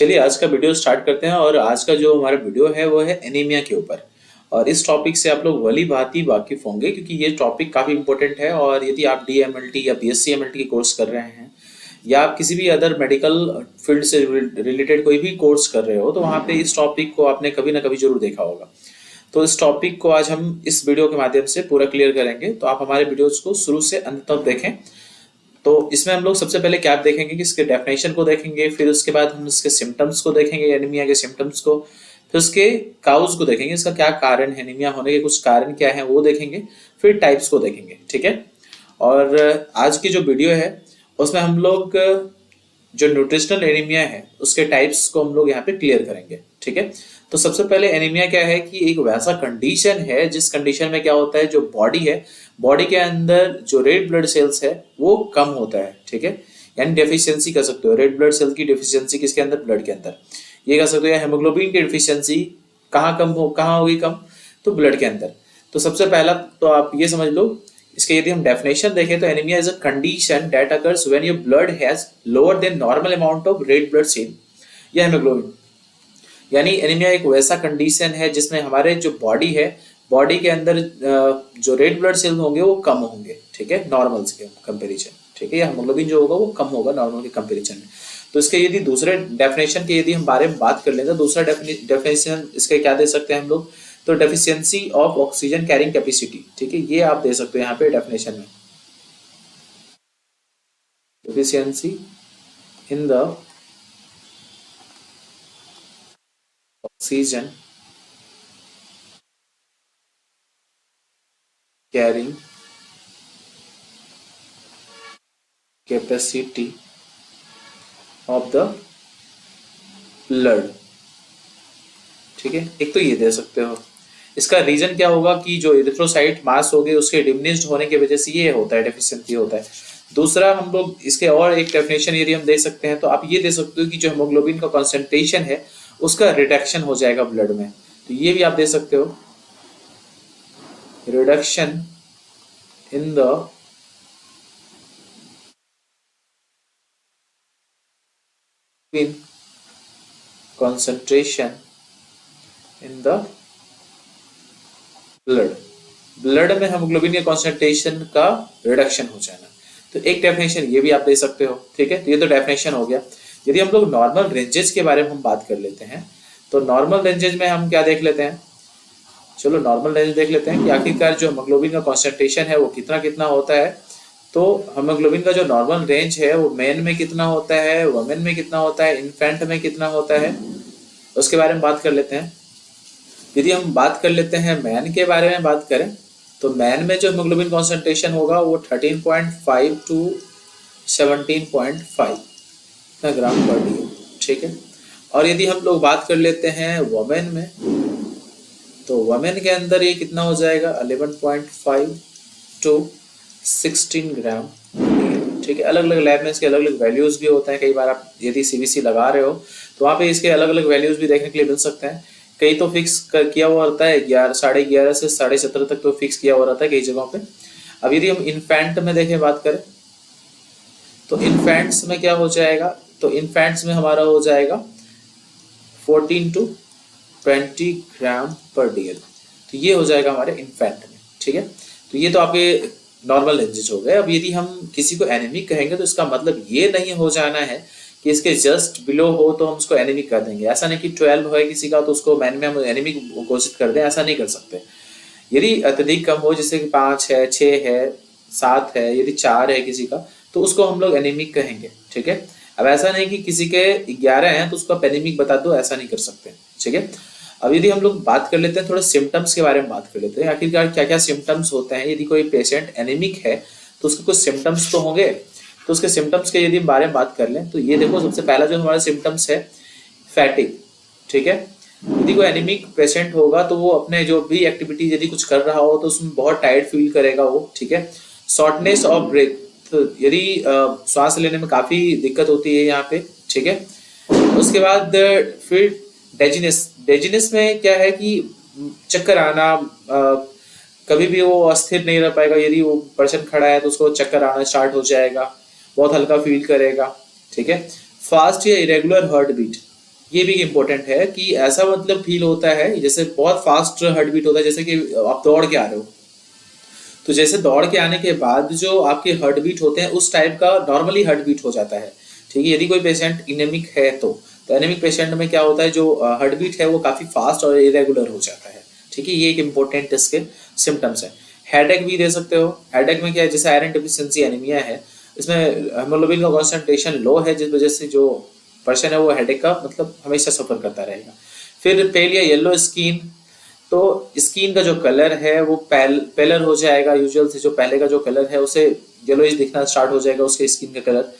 चलिए आज का वीडियो स्टार्ट करते हैं। और आज का जो हमारा वीडियो है वो है एनीमिया के ऊपर। और इस टॉपिक से आप लोग भली भांति वाकिफ होंगे क्योंकि ये टॉपिक काफ़ी इंपॉर्टेंट है। और यदि आप DMLT या BSc MLT के कोर्स कर रहे हैं या आप किसी भी अदर मेडिकल फील्ड से रिलेटेड कोई भी कोर्स कर रहे हो तो वहाँ पे इस टॉपिक को आपने कभी ना कभी जरूर देखा होगा। तो इस टॉपिक को आज हम इस वीडियो के माध्यम से पूरा क्लियर करेंगे। तो आप हमारे वीडियोज को शुरू से अंत तक देखें। तो इसमें हम लोग सबसे पहले क्या देखेंगे कि इसके डेफिनेशन को देखेंगे, फिर उसके बाद हम इसके सिम्टम्स को देखेंगे, एनीमिया के सिम्टम्स को, फिर उसके काउज को देखेंगे, इसका क्या कारण है, एनीमिया होने के कुछ कारण क्या है वो देखेंगे, फिर टाइप्स को देखेंगे। ठीक है। और आज की जो वीडियो है उसमें हम लोग जो न्यूट्रिशनल एनीमिया है उसके टाइप्स को हम लोग यहाँ पे क्लियर करेंगे। ठीक है। तो सबसे पहले एनीमिया क्या है कि एक वैसा कंडीशन है जिस कंडीशन में क्या होता है, जो बॉडी है, बॉडी के अंदर जो रेड ब्लड सेल्स है वो कम होता है। ठीक है। यानी डेफिशिएंसी कर सकते हो, रेड ब्लड सेल की डेफिशिएंसी किसके अंदर, ब्लड के अंदर। ये कह सकते हो हेमोग्लोबिन की डेफिशिएंसी कहाँ होगी कम, तो ब्लड के अंदर। तो सबसे पहला तो आप ये समझ लो, इसके यदि हम डेफिनेशन देखें तो anaemia is a condition that occurs when your blood has lower than normal amount of red blood cell या हेमोग्लोबिन। यानी एनीमिया एक वैसा कंडीशन है जिसमें हमारे जो बॉडी है, बॉडी के अंदर जो रेड ब्लड सेल होंगे वो कम होंगे। ठीक है, नॉर्मल के कंपेरिजन। ठीक है, या हेमोग्लोबिन जो होगा वो कम होगा नॉर्मल के कंपेरिजन में। तो इसके यदि दूसरे डेफिनेशन के यदि हम बारे में बात कर लें तो दूसरा डेफिनेशन इसके क्या दे सकते हैं हम लोग, तो deficiency of oxygen carrying capacity. ठीक है, ये आप दे सकते हो यहाँ पे डेफिनेशन में, deficiency in the oxygen carrying capacity of the blood. ठीक है, एक तो ये दे सकते हो। इसका रीजन क्या होगा कि जो एरिथ्रोसाइट मास हो गए उसके डिमिनिश्ड होने की वजह से ये होता है, डेफिशिएंसी होता है। दूसरा हम लोग इसके और एक डेफिनेशन यदि हम दे सकते हैं तो आप ये दे सकते हो कि जो हेमोग्लोबिन का कॉन्सेंट्रेशन है उसका रिडक्शन हो जाएगा ब्लड में। तो ये भी आप दे सकते हो, reduction in the concentration in the blood में हेमोग्लोबिन के कॉन्सेंट्रेशन का रिडक्शन हो जाना। तो एक डेफिनेशन ये भी आप दे सकते हो। ठीक है, तो ये तो डेफिनेशन हो गया। यदि हम लोग नॉर्मल रेंजेस के बारे में हम बात कर लेते हैं तो नॉर्मल रेंजेस में हम क्या देख लेते हैं, चलो नॉर्मल रेंज देख लेते हैं कि आखिरकार जो हेमोग्लोबिन का कॉन्सेंट्रेशन है वो कितना कितना होता है। तो हेमोग्लोबिन का जो नॉर्मल रेंज है वो मेन में कितना होता है, वुमेन में कितना होता है, इन्फेंट में कितना होता है, उसके बारे में बात कर लेते हैं। यदि हम बात कर लेते हैं मैन के बारे में बात करें तो मैन में जो हेमोग्लोबिन कॉन्सेंट्रेशन होगा वो 13.5 टू 17.5 ग्राम पर डी। ठीक है। और यदि हम लोग बात कर लेते हैं वुमेन में तो वुमेन के अंदर ये कितना हो जाएगा, 11.5 टू 16 ग्राम। ठीक है, अलग अलग लैब में इसके अलग अलग वैल्यूज भी होते हैं। कई बार आप यदि CBC लगा रहे हो तो वहाँ पे इसके अलग अलग वैल्यूज भी देखने के लिए मिल सकते हैं। कई तो फिक्स किया हुआ रहता है 11.5 से 17.5 तक तो फिक्स किया हुआ रहता है कई जगहों पे। अब यदि हम इन्फेंट में देखें बात करें तो इन्फेंट्स में क्या हो जाएगा, तो इन्फेंट्स में हमारा हो जाएगा 14 टू 20 ग्राम पर डे। तो ये हो जाएगा हमारे इन्फेंट में। ठीक है, तो ये तो आपके नॉर्मल रेंजेस हो गए। अब यदि हम किसी को एनीमिक कहेंगे तो इसका मतलब ये नहीं हो जाना है कि इसके जस्ट बिलो हो तो हम उसको एनीमिक कर देंगे। ऐसा नहीं कि 12 है किसी का तो उसको मैन में हम एनीमिक घोषित कर दें, ऐसा नहीं कर सकते। यदि अत्यधिक कम हो, जैसे कि 5 है, 6 है, 7 है, यदि 4 है किसी का तो उसको हम लोग एनीमिक कहेंगे। ठीक है। अब ऐसा नहीं कि किसी के 11 हैं तो उसको आप एनीमिक बता दो, ऐसा नहीं कर सकते। ठीक है। अब यदि हम लोग बात कर लेते हैं थोड़े सिम्टम्स के बारे में बात कर लेते हैं, आखिरकार क्या क्या सिम्टम्स होते हैं। यदि कोई पेशेंट एनीमिक है तो उसके कुछ सिम्टम्स तो होंगे। तो उसके सिम्टम्स के यदि बारे में बात कर लें तो ये देखो, सबसे पहला जो हमारा सिम्टम्स है फैटिग। ठीक है, यदि कोई एनीमिक पेशेंट होगा तो वो अपने जो भी एक्टिविटी यदि कुछ कर रहा हो तो उसमें बहुत टायर्ड फील करेगा वो। ठीक है, शॉर्टनेस ऑफ ब्रेथ, तो यदि सांस लेने में काफी दिक्कत होती है यहाँ पे। ठीक है, उसके बाद फिर डेजिनेस में क्या है कि चक्कर आना, कभी भी वो अस्थिर नहीं रह पाएगा। यदि वो पर्सन खड़ा है तो उसको चक्कर आना स्टार्ट हो जाएगा, बहुत हल्का फील करेगा। ठीक है, फास्ट या इरेगुलर हार्ट बीट, ये भी इम्पोर्टेंट है कि ऐसा मतलब फील होता है जैसे बहुत फास्ट हार्ट बीट होता है, जैसे कि आप दौड़ के आ रहे हो, तो जैसे दौड़ के आने के बाद जो आपके हार्ट बीट होते हैं उस टाइप का नॉर्मली हार्ट बीट हो जाता है। ठीक है, यदि कोई पेशेंट इनेमिक है तो एनेमिक पेशेंट में क्या होता है, जो हार्ट बीट है वो काफ़ी फास्ट और इरेगुलर हो जाता है। ठीक है, ये एक इम्पोर्टेंट इसके सिम्टम्स है। हेडेक भी दे सकते हो। हेडेक में क्या है, जैसे आयरन डिफिशियंसी एनीमिया है, इसमें हेमोग्लोबिन का कॉन्सेंट्रेशन लो है, जिस वजह से जो पर्सन है वो हेडेक का मतलब हमेशा सफर करता रहेगा। फिर पेल या येलो स्किन, तो स्किन का जो कलर है वो पेलर हो जाएगा, यूजुअल से जो पहले का जो कलर है उसे येलोइश दिखना स्टार्ट हो जाएगा उसके स्किन का कलर।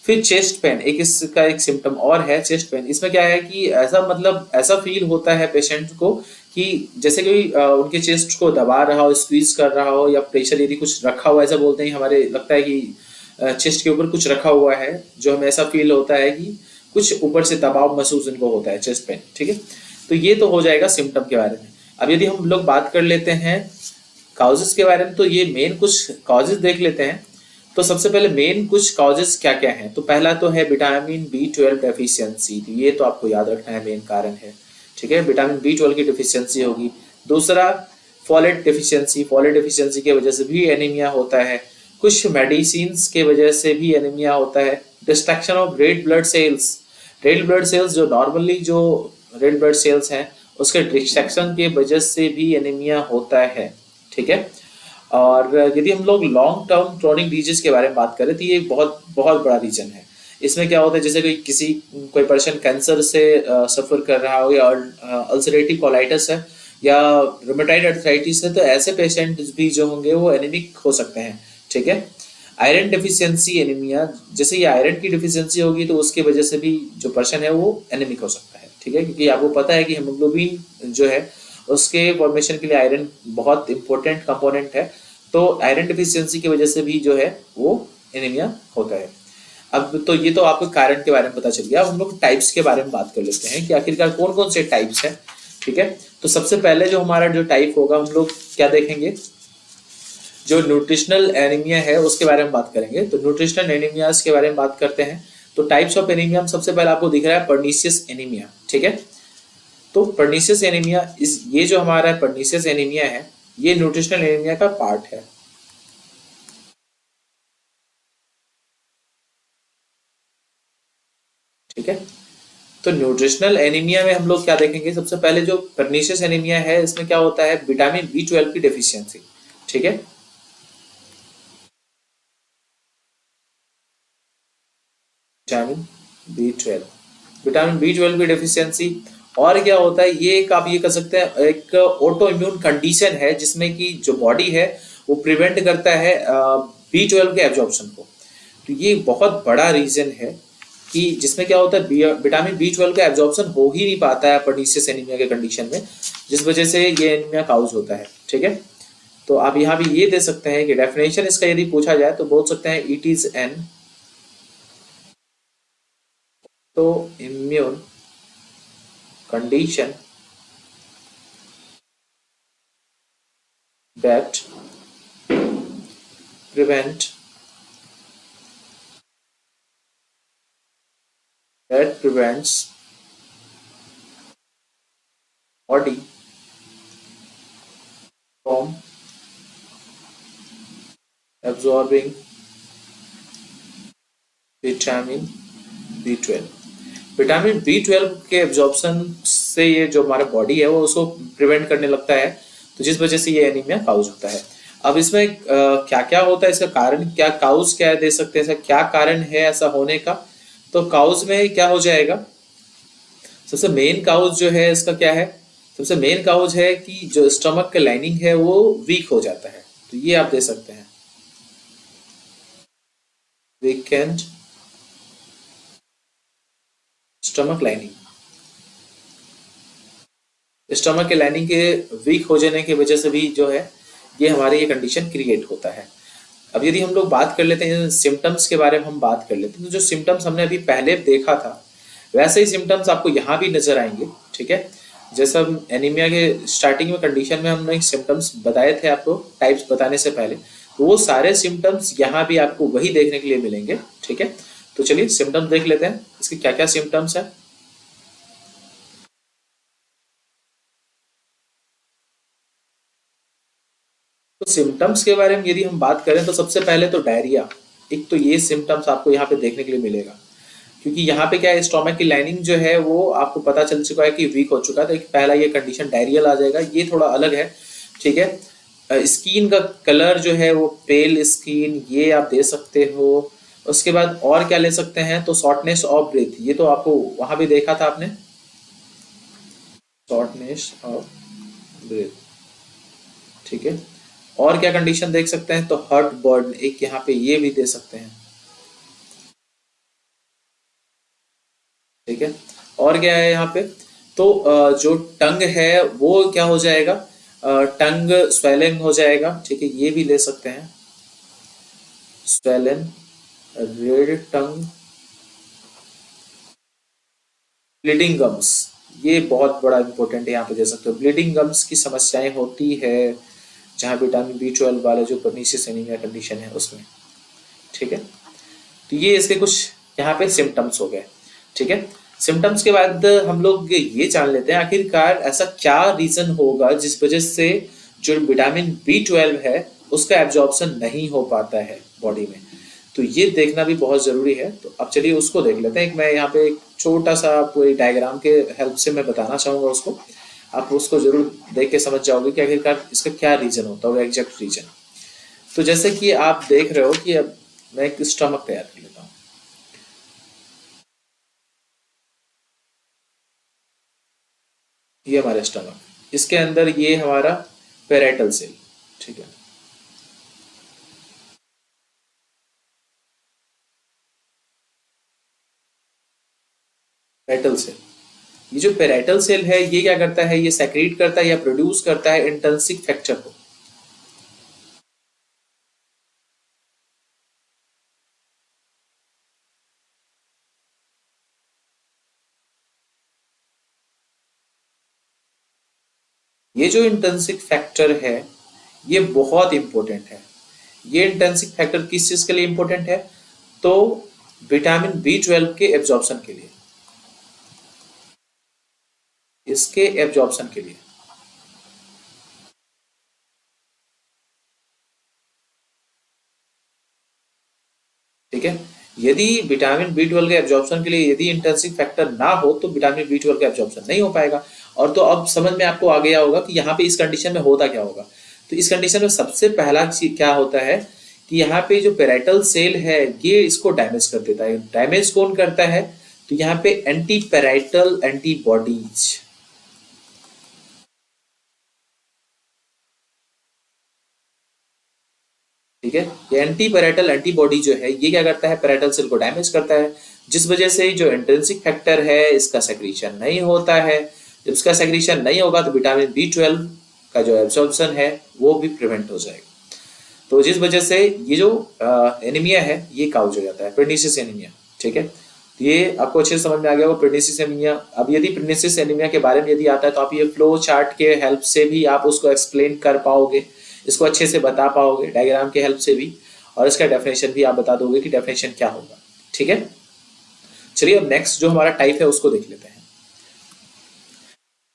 फिर चेस्ट पेन, एक इसका एक सिम्टम और है चेस्ट पेन। इसमें क्या है कि ऐसा मतलब ऐसा फील होता है पेशेंट को कि जैसे कोई उनके चेस्ट को दबा रहा हो, स्क्वीज कर रहा हो, या प्रेशर यदि कुछ रखा हुआ, ऐसा बोलते हैं हमारे, लगता है कि चेस्ट के ऊपर कुछ रखा हुआ है, जो हमें ऐसा फील होता है कि कुछ ऊपर से दबाव महसूस इनको होता है, चेस्ट पेन। ठीक है, तो ये तो हो जाएगा सिम्टम के बारे में। अब यदि हम लोग बात कर लेते हैं काउजेस के बारे में, तो ये मेन कुछ काउजेस देख लेते हैं। तो सबसे पहले मेन कुछ काउजेस क्या क्या हैं, तो पहला तो है विटामिन B12 डेफिशिएंसी, तो ये तो आपको याद रखना है, मेन कारण है। ठीक है, विटामिन B12 की डेफिशिएंसी होगी। दूसरा फॉलेट डेफिशिएंसी, फॉलेट डेफिशिएंसी की वजह से भी एनीमिया होता है। कुछ मेडिसिन के वजह से भी एनीमिया होता है। Destruction of red blood cells, red blood cells जो नॉर्मली जो रेड ब्लड सेल्स हैं उसके डिस्ट्रक्शन के वजह से भी एनीमिया होता है। ठीक है, और यदि हम लोग लॉन्ग टर्म क्रोनिक डिजीज के बारे में बात करें तो ये बहुत बहुत बड़ा रीजन है। इसमें क्या होता है, जैसे कोई पर्सन कैंसर से सफर कर रहा हो, या अल्सरेटिव कोलाइटिस है, या रूमेटॉइड आर्थराइटिस है, तो ऐसे पेशेंट भी जो होंगे वो एनीमिक हो सकते हैं। ठीक है, आयरन डेफिशिएंसी एनीमिया, जैसे ये आयरन की डेफिशिएंसी होगी तो उसकी वजह से भी जो पर्सन है वो एनीमिक हो सकता है। ठीक है, क्योंकि आपको पता है कि हेमोग्लोबिन जो है उसके फॉर्मेशन के लिए आयरन बहुत इंपॉर्टेंट कंपोनेंट है, तो आयरन डिफिशियंसी की वजह से भी जो है वो एनीमिया होता है। अब तो ये तो आपको कारण के बारे में पता चल गया। अब हम लोग टाइप्स के बारे में बात कर लेते हैं कि आखिरकार कौन कौन से टाइप्स हैं। ठीक है, तो सबसे पहले जो हमारा जो टाइप होगा, हम लोग क्या देखेंगे, जो न्यूट्रिशनल एनीमिया है उसके बारे में बात करेंगे। तो न्यूट्रिशनल एनीमियाज के बारे में बात करते हैं। तो टाइप्स ऑफ एनीमिया सबसे पहले आपको दिख रहा है पर्नीशियस एनीमिया। ठीक है, तो पर्नीशियस एनीमिया ये जो हमारा पर्नीशियस एनीमिया है ये न्यूट्रिशनल एनीमिया का पार्ट है। ठीक है, तो न्यूट्रिशनल एनीमिया में हम लोग क्या देखेंगे, सबसे पहले जो पर्नीशियस एनीमिया है इसमें क्या होता है, विटामिन B12 की डेफिशिएंसी। ठीक है, विटामिन B12 की डेफिशिएंसी। और क्या होता है, ये एक आप ये कह सकते हैं एक ऑटो इम्यून कंडीशन है, जिसमें कि जो बॉडी है वो प्रिवेंट करता है B12 के एब्जॉर्प्शन को। तो ये बहुत बड़ा रीजन है कि जिसमें क्या होता है, विटामिन B12 का एब्जॉर्प्शन हो ही नहीं पाता है पर्नीशियस एनीमिया के कंडीशन में, जिस वजह से ये एनीमिया काउज होता है। ठीक है, तो आप यहाँ भी ये दे सकते हैं कि डेफिनेशन इसका यदि पूछा जाए तो बोल सकते हैं इट इज एन तो immune condition that prevents body from absorbing vitamin B12। Vitamin B12 के एब्जॉर्प्शन से ये जो हमारा बॉडी है वो उसको प्रिवेंट करने लगता है, तो जिस वजह से ये एनीमिया काउज होता है। अब इसमें क्या क्या होता है, इसका कारण क्या, काउज क्या दे सकते हैं, इसका क्या कारण है ऐसा होने का। तो काउज में क्या हो जाएगा, सबसे मेन काउज जो है इसका क्या है, सबसे मेन काउज है कि जो स्टमक का लाइनिंग है वो वीक हो जाता है। तो ये आप दे सकते हैं, वीकेंड स्टमक लाइनिंग। स्टमक के लाइनिंग के वीक हो जाने की वजह से भी जो है ये हमारे ये कंडीशन क्रिएट होता है। अब यदि हम लोग बात कर लेते हैं सिम्टम्स के बारे में, हम बात कर लेते हैं, तो जो सिम्टम्स हमने अभी पहले देखा था वैसे ही सिम्टम्स आपको यहाँ भी नजर आएंगे। ठीक है, जैसा हम एनीमिया के स्टार्टिंग में कंडीशन में हमने सिम्टम्स बताए थे आपको टाइप्स बताने से पहले, तो वो सारे सिम्टम्स यहाँ भी आपको वही देखने के लिए मिलेंगे। ठीक है, तो चलिए सिम्टम्स देख लेते हैं, इसके क्या क्या सिम्टम्स है। सिम्टम्स के बारे में यदि हम बात करें तो सबसे पहले तो डायरिया, एक तो ये सिम्टम्स आपको यहाँ पे देखने के लिए मिलेगा, क्योंकि यहाँ पे क्या है, स्टोमक की लाइनिंग जो है वो आपको पता चल चुका है कि वीक हो चुका है, तो एक पहला ये कंडीशन डायरियल आ जाएगा, ये थोड़ा अलग है। ठीक है, स्किन का कलर जो है वो पेल स्किन, ये आप दे सकते हो। उसके बाद और क्या ले सकते हैं, तो शॉर्टनेस ऑफ ब्रेथ, ये तो आपको वहां भी देखा था आपने, शॉर्टनेस ऑफ ब्रेथ। ठीक है, और क्या कंडीशन देख सकते हैं, तो हार्ट बर्न, एक यहाँ पे ये भी दे सकते हैं। ठीक है, और क्या है यहाँ पे, तो जो टंग है वो क्या हो जाएगा, टंग स्वेलिंग हो जाएगा। ठीक है, ये भी ले सकते हैं, स्वेलन, रेड टंग, ब्लीडिंग गम्स, ये बहुत बड़ा इंपॉर्टेंट है, यहाँ पे दे सकते हो। ब्लीडिंग गम्स की समस्याएं होती है जहाँ विटामिन B12 वाले जो परनीशियस एनीमिया कंडीशन है उसमें। ठीक है, तो ये इसके कुछ यहाँ पे सिम्टम्स हो गए। ठीक है, सिम्टम्स के बाद हम लोग ये जान लेते हैं आखिरकार ऐसा क्या रीजन होगा जिस वजह से जो विटामिन B12 है उसका एब्जॉर्प्शन नहीं हो पाता है बॉडी में। तो ये देखना भी बहुत जरूरी है, तो अब चलिए उसको देख लेते हैं। एक मैं यहाँ पे एक छोटा सा पूरी डायग्राम के हेल्प से मैं बताना चाहूंगा उसको, आप उसको जरूर देख के समझ जाओगे कि आखिरकार इसका क्या रीजन होता है, एग्जैक्ट रीजन। तो जैसे कि आप देख रहे हो कि अब मैं एक स्टमक तैयार कर लेता हूँ, ये हमारा स्टमक, इसके अंदर ये हमारा पेराइटल सेल। ठीक है, पेराइटल सेल, ये जो पेराइटल सेल है ये क्या करता है, ये सेक्रेट करता है या प्रोड्यूस करता है इंट्रिंसिक फैक्टर को। ये जो इंट्रिंसिक फैक्टर है ये बहुत इंपॉर्टेंट है। ये इंट्रिंसिक फैक्टर किस चीज के लिए इंपॉर्टेंट है, तो विटामिन B12 के एब्जॉर्प्शन के लिए, इसके एब्जॉर्प्शन के लिए। ठीक है, यदि विटामिन B12 के एब्जॉर्प्शन के लिए यदि इंट्रिंसिक फैक्टर ना हो तो विटामिन B12 का एब्जॉर्प्शन नहीं हो पाएगा। और तो अब समझ में आपको आ गया होगा कि यहाँ पे इस कंडीशन में होता क्या होगा। तो इस कंडीशन में सबसे पहला चीज क्या होता है कि यहाँ पे जो पेराइटल सेल है ये इसको डैमेज कर देता है। डैमेज कौन करता है, तो यहाँ पे एंटी पेराइटल एंटीबॉडीज। ठीक है, ये एंटी पेराइटल एंटीबॉडी जो है ये क्या करता है, पेराइटल सेल को डैमेज करता है, जिस वजह से जो इंट्रिंसिक फैक्टर है इसका सेक्रीशन नहीं होता है। जब इसका सेक्रीशन नहीं होगा तो विटामिन B12 का जो एब्जॉर्प्शन है वो भी प्रिवेंट हो जाएगा। तो जिस वजह से ये जो एनीमिया है ये काउज हो जाता है, पर्निशियस एनीमिया। ठीक है, तो ये आपको अच्छे से समझ में आ गया होगा पर्निशियस एनीमिया। अब यदि पर्निशियस एनीमिया के बारे में यदि आता है तो आप ये फ्लो चार्ट के हेल्प से भी आप उसको एक्सप्लेन कर पाओगे, इसको अच्छे से बता पाओगे डायग्राम के हेल्प से भी, और इसका डेफिनेशन भी आप बता दोगे कि डेफिनेशन क्या होगा। ठीक है, चलिए अब नेक्स्ट जो हमारा टाइप है उसको देख लेते हैं,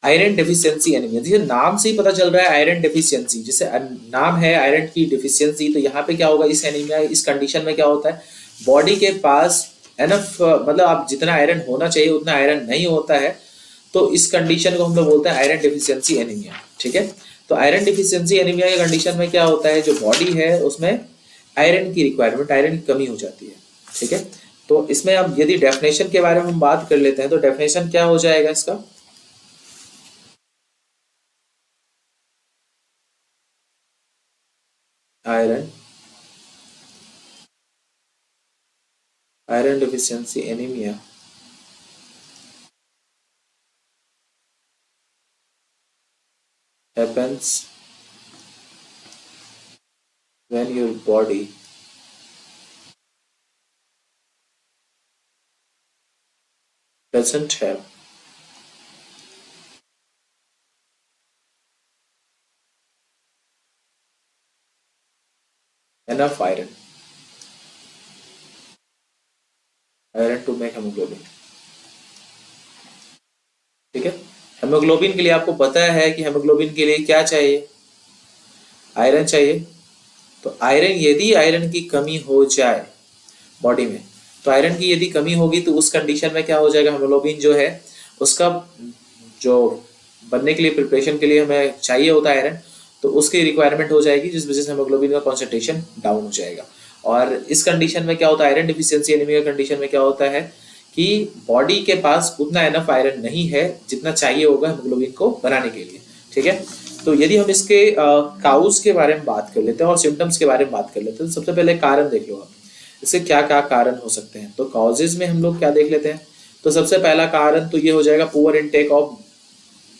आयरन डेफिशिएंसी एनीमिया। जैसे नाम से ही पता चल रहा है आयरन डेफिशिएंसी, जैसे नाम है आयरन की डिफिशियंसी, तो यहाँ पे क्या होगा, इस एनीमिया इस कंडीशन में क्या होता है, बॉडी के पास एनफ मतलब आप जितना आयरन होना चाहिए उतना आयरन नहीं होता है, तो इस कंडीशन को हम लोग बोलते हैं आयरन डेफिशिएंसी एनीमिया। ठीक है, तो आयरन डेफिशिएंसी एनीमिया के कंडीशन में क्या होता है, जो बॉडी है उसमें आयरन की रिक्वायरमेंट, आयरन की कमी हो जाती है। ठीक है, तो इसमें अब यदि डेफिनेशन के बारे में हम बात कर लेते हैं तो डेफिनेशन क्या हो जाएगा इसका, iron iron deficiency anemia happens when your body doesn't have enough iron to make hemoglobin। ठीक है, हेमोग्लोबिन के लिए आपको पता है कि हेमोग्लोबिन के लिए क्या चाहिए, आयरन चाहिए। तो आयरन, यदि आयरन की कमी हो जाए बॉडी में, तो आयरन की यदि कमी होगी तो उस कंडीशन में क्या हो जाएगा, हीमोग्लोबिन जो है उसका जो बनने के लिए, प्रिपरेशन के लिए हमें चाहिए होता है आयरन, तो उसकी रिक्वायरमेंट हो जाएगी, जिस वजह से हीमोग्लोबिन का कॉन्सेंट्रेशन डाउन हो जाएगा। और इस कंडीशन में क्या होता है, आयरन डिफिशियंसी एनीमिया कंडीशन में क्या होता है कि बॉडी के पास उतना एनफ आयरन नहीं है जितना चाहिए होगा हीमोग्लोबिन को बनाने के लिए। ठीक है, तो यदि हम इसके काउज के बारे में बात कर लेते हैं और सिम्टम्स के बारे में बात कर लेते हैं, तो सबसे पहले कारण देख लो आप, इसके क्या क्या कारण हो सकते हैं। तो कॉजेज में हम लोग क्या देख लेते हैं, तो सबसे पहला कारण तो ये हो जाएगा पुअर इनटेक ऑफ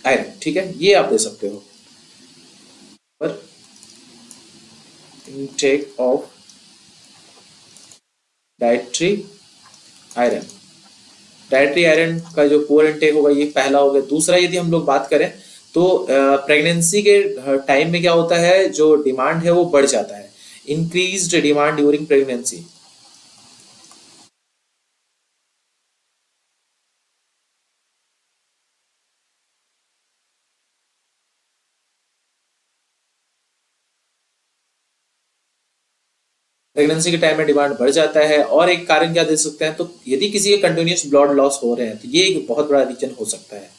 आयरन। ठीक है, ये आप दे सकते हो, पर intake of dietary iron. Dietary iron का जो पुअर इनटेक होगा, ये पहला हो गया। दूसरा, यदि हम लोग बात करें तो प्रेगनेंसी के टाइम में क्या होता है, जो डिमांड है वो बढ़ जाता है, increased demand during pregnancy. Pregnancy के टाइम में डिमांड बढ़ जाता है। और एक कारण क्या दे सकते हैं, तो यदि किसी के कंटिन्यूस ब्लड लॉस हो रहे हैं, तो ये एक बहुत बड़ा रीजन हो सकता है,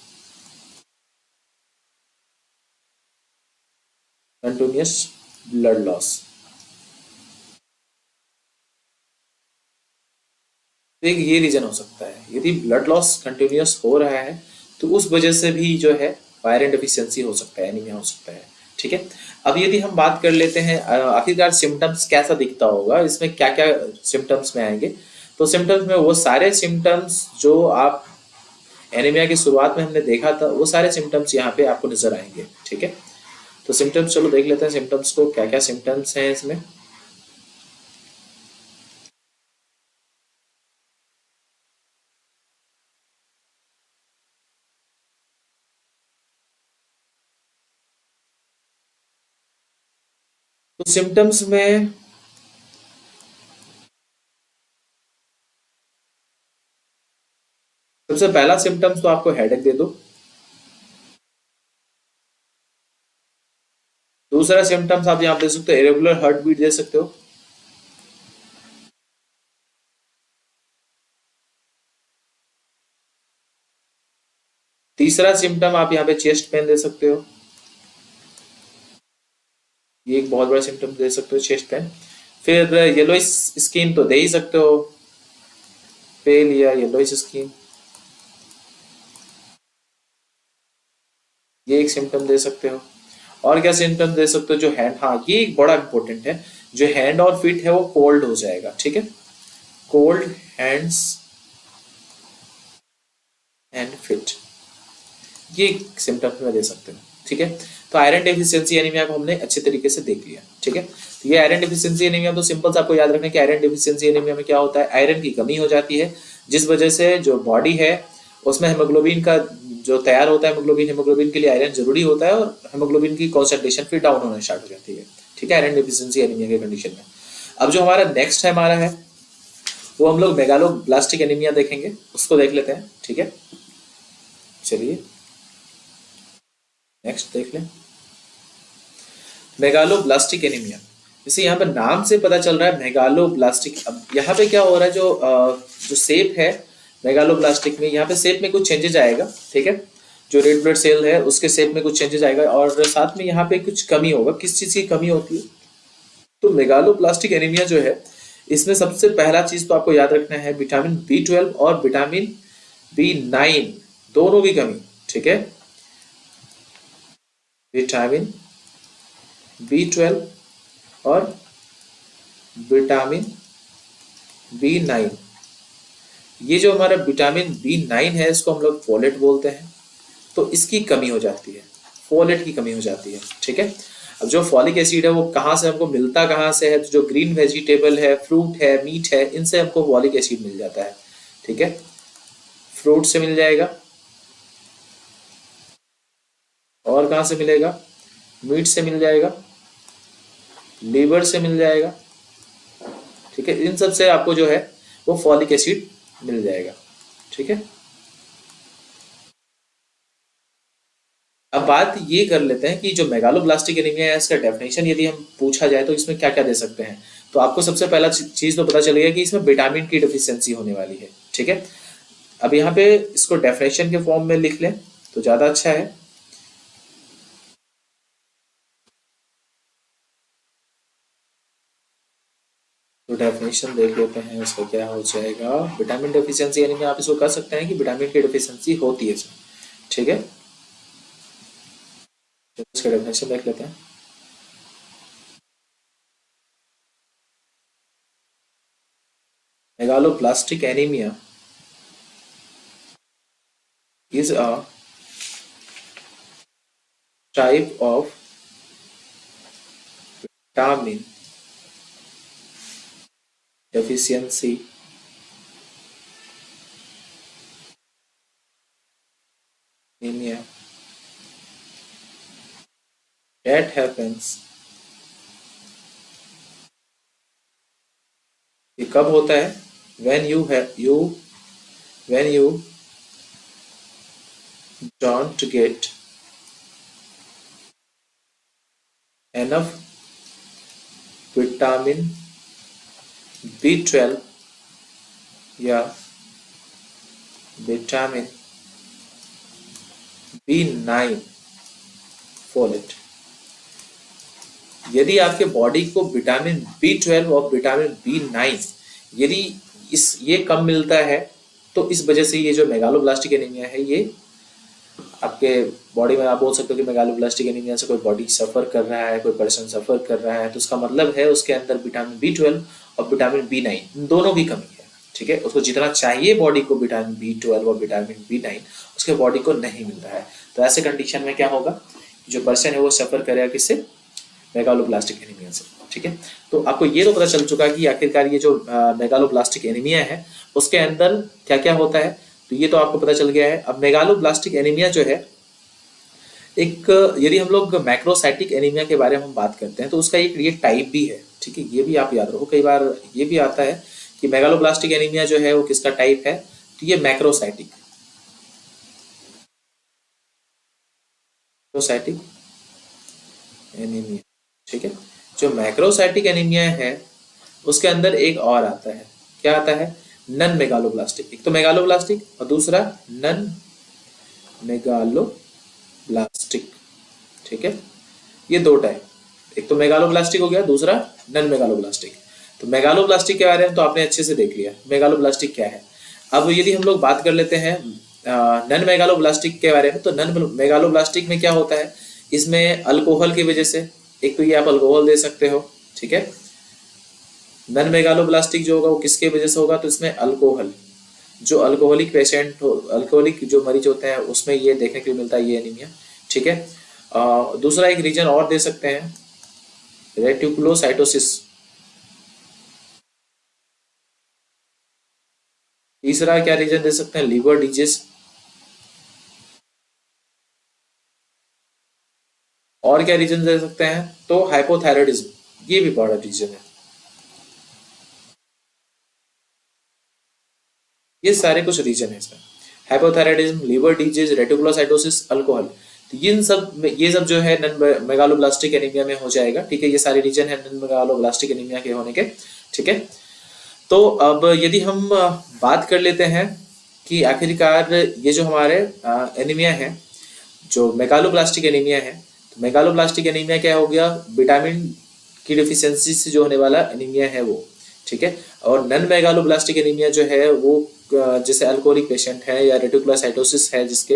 कंटिन्यूस ब्लड लॉस। तो एक ये रीजन हो सकता है, यदि ब्लड लॉस कंटिन्यूस हो रहा है तो उस वजह से भी जो है आयरन डिफिशियंसी हो सकता है, एनीमिया हो सकता है। ठीक है, अब यदि हम बात कर लेते हैं आखिरकार सिम्टम्स कैसा दिखता होगा, इसमें क्या क्या सिम्टम्स में आएंगे। तो सिम्टम्स में वो सारे सिम्टम्स जो आप एनीमिया की शुरुआत में हमने देखा था, वो सारे सिम्टम्स यहाँ पे आपको नजर आएंगे। ठीक है, तो सिम्टम्स चलो देख लेते हैं सिम्टम्स को, क्या क्या सिम्टम्स हैं इसमें। तो सिम्टम्स में सबसे पहला सिम्टम्स तो आपको हेडेक दे दो। दूसरा सिम्टम्स आप यहाँ दे सकते हो, इरेगुलर हार्ट बीट दे सकते हो। तीसरा सिम्टम आप यहाँ पे चेस्ट पेन दे सकते हो, ये एक बहुत बड़ा सिम्टम दे सकते हो, चेस्ट पेन। फिर येलोइश स्किन तो दे ही सकते हो, पेल या येलोइश स्किन, ये एक सिम्टम दे सकते हो। और क्या सिम्टम दे सकते हो, जो हैंड, हाँ ये एक बड़ा इंपॉर्टेंट है, जो हैंड और फीट है वो कोल्ड हो जाएगा। ठीक है, कोल्ड हैंड्स एंड फीट, ये सिम्टम्स में दे सकते हो। ठीक है, तो आयरन डेफिशिएंसी एनीमिया को हमने अच्छे तरीके से देख लिया। ठीक है, तो ये आयरन डेफिशिएंसी एनीमिया, तो सिंपल से आपको याद रखना है कि आयरन डेफिशिएंसी एनीमिया में क्या होता है, आयरन की कमी हो जाती है, जिस वजह से जो बॉडी है उसमें हेमोग्लोबिन का जो तैयार होता है, हेमोग्लोबिन, हेमोग्लोबिन के लिए आयरन जरूरी होता है, और हेमोग्लोबिन की कॉन्सेंट्रेशन फिर डाउन होना स्टार्ट हो जाती है। ठीक है, आयरन डेफिशिएंसी एनीमिया के कंडीशन में। अब जो हमारा नेक्स्ट है हमारा है, वो हम लोग मेगालोब्लास्टिक एनीमिया देखेंगे, उसको देख लेते हैं। ठीक है, चलिए नेक्स्ट देख लें, मेगालोब्लास्टिक एनीमिया। जैसे यहाँ पे नाम से पता चल रहा है मेगालोब्लास्टिक। अब यहाँ पे क्या हो रहा है, जो शेप है मेगालोब्लास्टिक में, यहाँ पे शेप में कुछ चेंजेस आएगा। ठीक है, जो रेड ब्लड सेल है उसके शेप में कुछ चेंजेस आएगा, और साथ में यहाँ पे कुछ कमी होगा। किस चीज की कमी होती है, तो मेगालोब्लास्टिक एनीमिया जो है, इसमें सबसे पहला चीज तो आपको याद रखना है, विटामिन B12 और विटामिन B9 दोनों की कमी। ठीक है, विटामिन B12 और विटामिन B9, ये जो हमारा विटामिन B9 है, इसको हम लोग फोलेट बोलते हैं, तो इसकी कमी हो जाती है, फोलेट की कमी हो जाती है। ठीक है, अब जो फॉलिक एसिड है वो कहाँ से हमको मिलता, कहाँ से है, तो जो ग्रीन वेजिटेबल है, फ्रूट है, मीट है, इनसे हमको फॉलिक एसिड मिल जाता है। ठीक है, फ्रूट से मिल जाएगा, और कहाँ से मिलेगा, मीट से मिल जाएगा, लीवर से मिल जाएगा। ठीक है, इन सब से आपको जो है वो फॉलिक एसिड मिल जाएगा। ठीक है, अब बात ये कर लेते हैं कि जो मेगालोब्लास्टिक एनीमिया है इसका डेफिनेशन यदि हम पूछा जाए तो इसमें क्या क्या दे सकते हैं। तो आपको सबसे पहला चीज तो पता चलेगा कि इसमें विटामिन की डिफिशियंसी होने वाली है, ठीक है। अब यहाँ पे इसको डेफिनेशन के फॉर्म में लिख लें तो ज्यादा अच्छा है। तो डेफिनेशन देख लेते हैं इसका क्या हो जाएगा। विटामिन डेफिशिएंसी यानी कि आप इसको कह सकते हैं कि विटामिन की डेफिशिएंसी होती है इसमें, ठीक है। तो इसका डेफिनेशन देख लेते हैं। Megaloblastic anaemia is a type of vitamin deficiency anemia that happens। ये कब होता है? when you don't get enough vitamin B12 या विटामिन B9 फोलेट। यदि आपके बॉडी को विटामिन B12 और विटामिन B9 यदि ये कम मिलता है तो इस वजह से ये जो मेगालोब्लास्टिक एनीमिया है ये आपके बॉडी में, आप बोल सकते हो कि मेगालोब्लास्टिक एनीमिया से कोई बॉडी सफर कर रहा है, कोई पर्सन सफर कर रहा है, तो उसका मतलब है उसके अंदर विटामिन B12 और विटामिन B9 दोनों की कमी है, ठीक है। उसको जितना चाहिए बॉडी को विटामिन B12 और विटामिन B9 उसके बॉडी को नहीं मिल रहा है। तो ऐसे कंडीशन में क्या होगा, जो पर्सन है वो सफर करेगा किससे? मेगालोब्लास्टिक एनीमिया से, ठीक है। तो आपको ये तो पता चल चुका कि आखिरकार ये जो मेगालोब्लास्टिक एनीमिया है उसके अंदर क्या क्या होता है, तो ये तो आपको पता चल गया है। अब मेगालोब्लास्टिक एनीमिया जो है एक, यदि हम लोग मैक्रोसाइटिक एनीमिया के बारे में हम बात करते हैं तो उसका एक ये टाइप भी है, ठीक है। ये भी आप याद रखो, कई बार ये भी आता है कि मेगालोब्लास्टिक एनीमिया जो है वो किसका टाइप है, तो ये मैक्रोसाइटिक एनीमिया, ठीक है। जो मैक्रोसाइटिक एनीमिया है उसके अंदर एक और आता है, क्या आता है? Non megaloblastic. एक तो मेगालोब्लास्टिक और दूसरा नन मेगालोब्लास्टिक, ठीक है। ये दो टाइप, एक तो मेगालोब्लास्टिक हो गया, दूसरा नन मेगालोब्लास्टिक। तो मेगालोब्लास्टिक के बारे में तो आपने अच्छे से देख लिया मेगालोब्लास्टिक क्या है। अब यदि हम लोग बात कर लेते हैं नन मेगालोब्लास्टिक के बारे में, तो नन मेगालोब्लास्टिक में क्या होता है, इसमें अल्कोहल की वजह से, एक तो ये आप अल्कोहल दे सकते हो, ठीक है। नन मेगालोब्लास्टिक जो होगा वो किसके वजह से होगा, तो इसमें अल्कोहल, जो अल्कोहलिक पेशेंट हो, अल्कोहलिक जो मरीज होते हैं उसमें ये देखने के लिए मिलता है ये एनीमिया, ठीक है। दूसरा एक रीजन और दे सकते हैं, रेटिकुलोसाइटोसिस। तीसरा क्या रीजन दे सकते हैं, लीवर डिजीज। और क्या रीजन दे सकते हैं, तो हाइपोथायराइडिज्म, ये भी बड़ा रीजन है। ये सारे कुछ रीजन है इसमें, hypothyroidism, liver disease, reticulocytosis, alcohol. तो ये सब जो है नन मेगालोब्लास्टिक एनीमिया में हो जाएगा, ठीक है। ये सारे रीजन है नन मेगालोब्लास्टिक एनीमिया के होने के, ठीक है। तो अब यदि हम बात कर लेते हैं कि आखिरकार ये जो हमारे एनीमिया है, जो मेगालोब्लास्टिक एनीमिया है, तो मेगालोब्लास्टिक एनीमिया क्या हो गया, विटामिन की डिफिशियंसी से जो होने वाला एनीमिया है वो, ठीक है। और नन मेगालोब्लास्टिक एनीमिया जो है वो जैसे अल्कोहलिक पेशेंट है या रेटिकुलोसाइटोसिस है जिसके,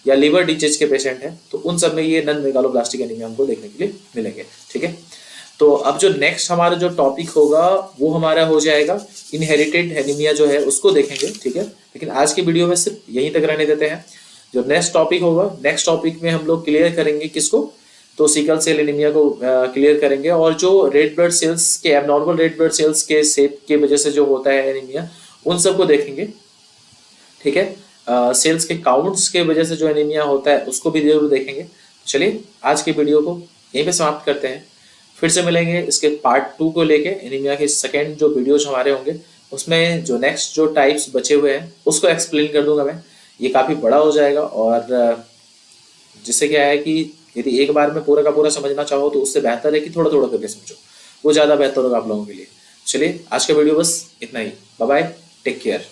या लीवर डिजीज के पेशेंट है, तो उन सब में ये नन मेगालोब्लास्टिक एनीमिया हमको देखने के लिए मिलेंगे, ठीक है। तो अब जो नेक्स्ट हमारा जो टॉपिक होगा वो हमारा हो जाएगा इनहेरिटेड एनीमिया जो है उसको देखेंगे, ठीक है। लेकिन आज की वीडियो में सिर्फ यहीं तक रहने देते हैं। जो नेक्स्ट टॉपिक होगा, नेक्स्ट टॉपिक में हम लोग क्लियर करेंगे किसको, तो सिकल सेल एनीमिया को क्लियर करेंगे। और जो रेड ब्लड सेल्स के, एबनॉर्मल रेड ब्लड सेल्स के शेप के वजह से जो होता है एनीमिया, उन सबको देखेंगे, ठीक है। सेल्स के काउंट्स के वजह से जो एनीमिया होता है उसको भी जरूर देखेंगे। चलिए आज की वीडियो को यहीं पे समाप्त करते हैं, फिर से मिलेंगे इसके पार्ट 2 को लेके। एनीमिया के सेकेंड जो वीडियोज हमारे होंगे उसमें जो नेक्स्ट जो टाइप्स बचे हुए हैं उसको एक्सप्लेन कर दूंगा मैं। ये काफ़ी बड़ा हो जाएगा और जिससे क्या है कि यदि एक बार में पूरा का पूरा समझना चाहो तो उससे बेहतर है कि थोड़ा थोड़ा करके समझो, वो ज़्यादा बेहतर होगा आप लोगों के लिए। चलिए आज का वीडियो बस इतना ही, बाय बाय, टेक केयर।